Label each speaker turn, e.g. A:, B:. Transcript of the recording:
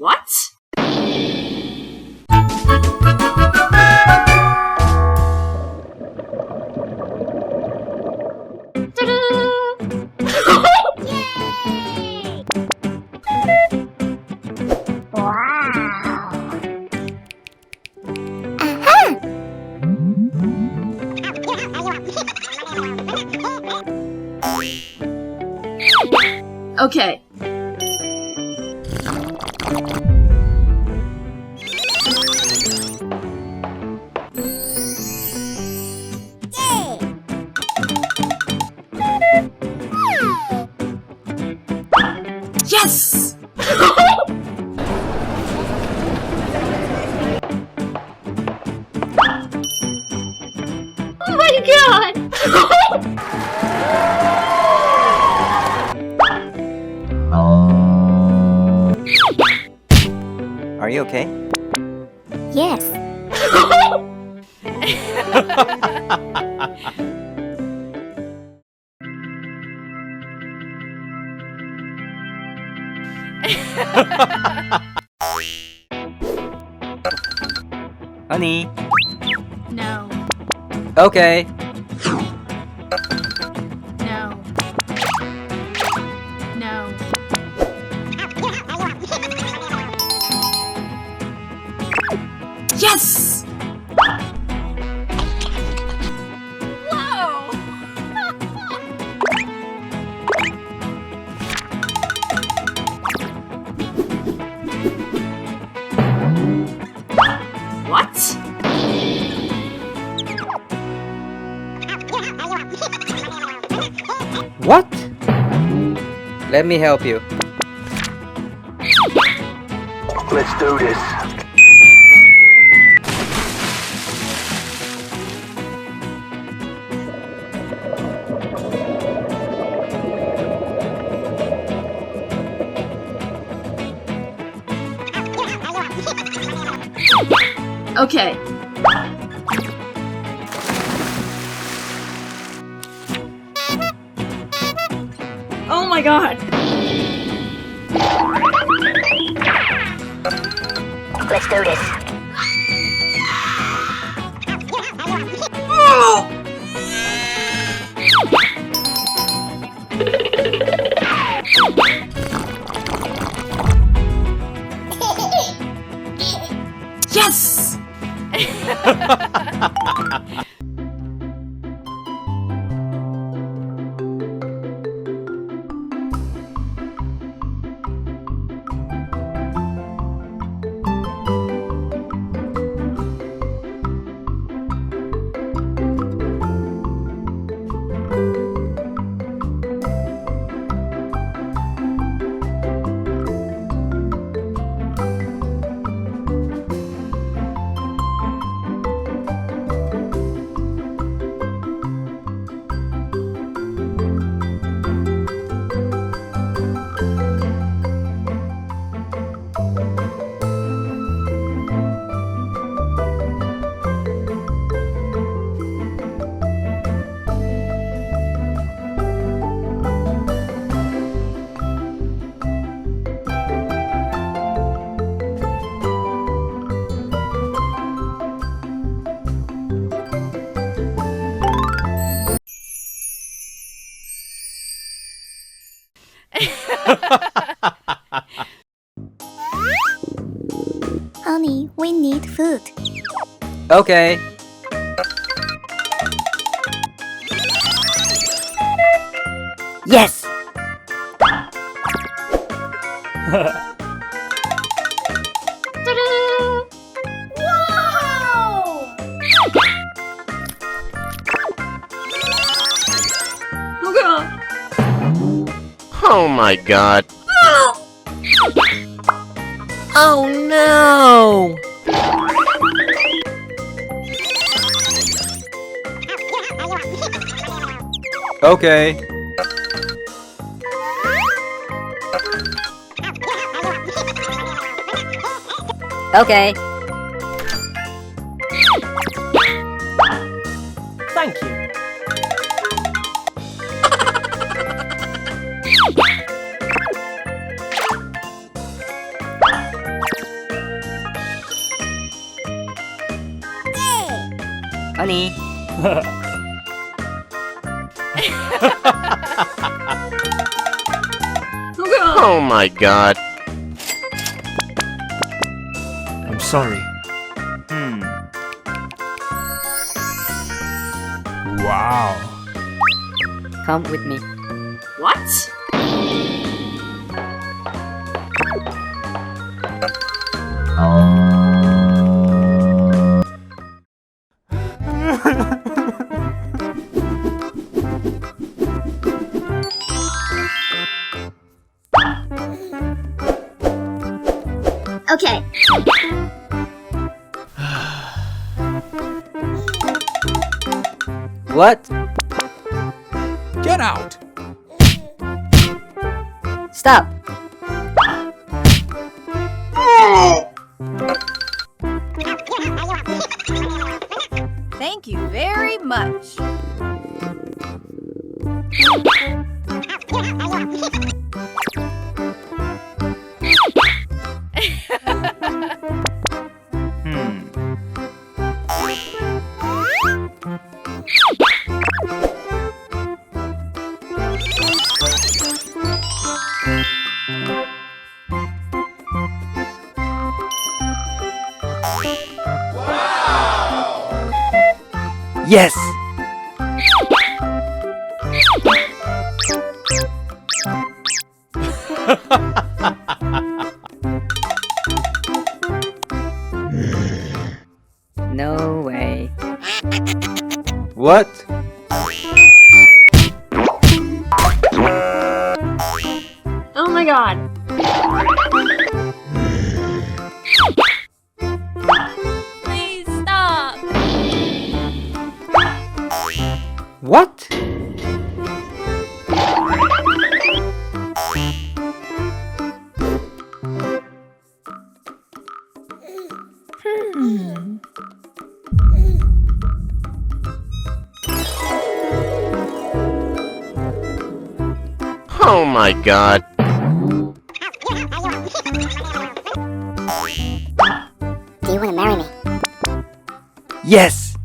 A: What? Okay. Yes! Oh my god!
B: Are you okay?
C: Yes.
B: Honey.
A: No.
B: Okay.
A: No. No. Yes! Whoa! What?
B: What? Let me help you.
D: Let's do this.
A: Okay. Oh my god!
C: Let's do this.
A: Oh! Yes!
C: Honey, we need food.
B: Okay. Yes!
A: Wow! Oh god!
D: Oh my god.
B: Oh no! Okay.
C: Okay.
B: Thank you.
C: Honey.
A: 뭐야?
D: Oh my god.
E: I'm sorry. Wow.
C: Come with me.
A: What?
C: Okay.
B: What?
E: Get out.
C: Stop.
F: Thank you very much.
B: Yes!
C: No way.
B: What?
A: Oh my god.
F: Please stop.
B: What?
D: Oh my god.
C: Do you want to marry me?
B: Yes!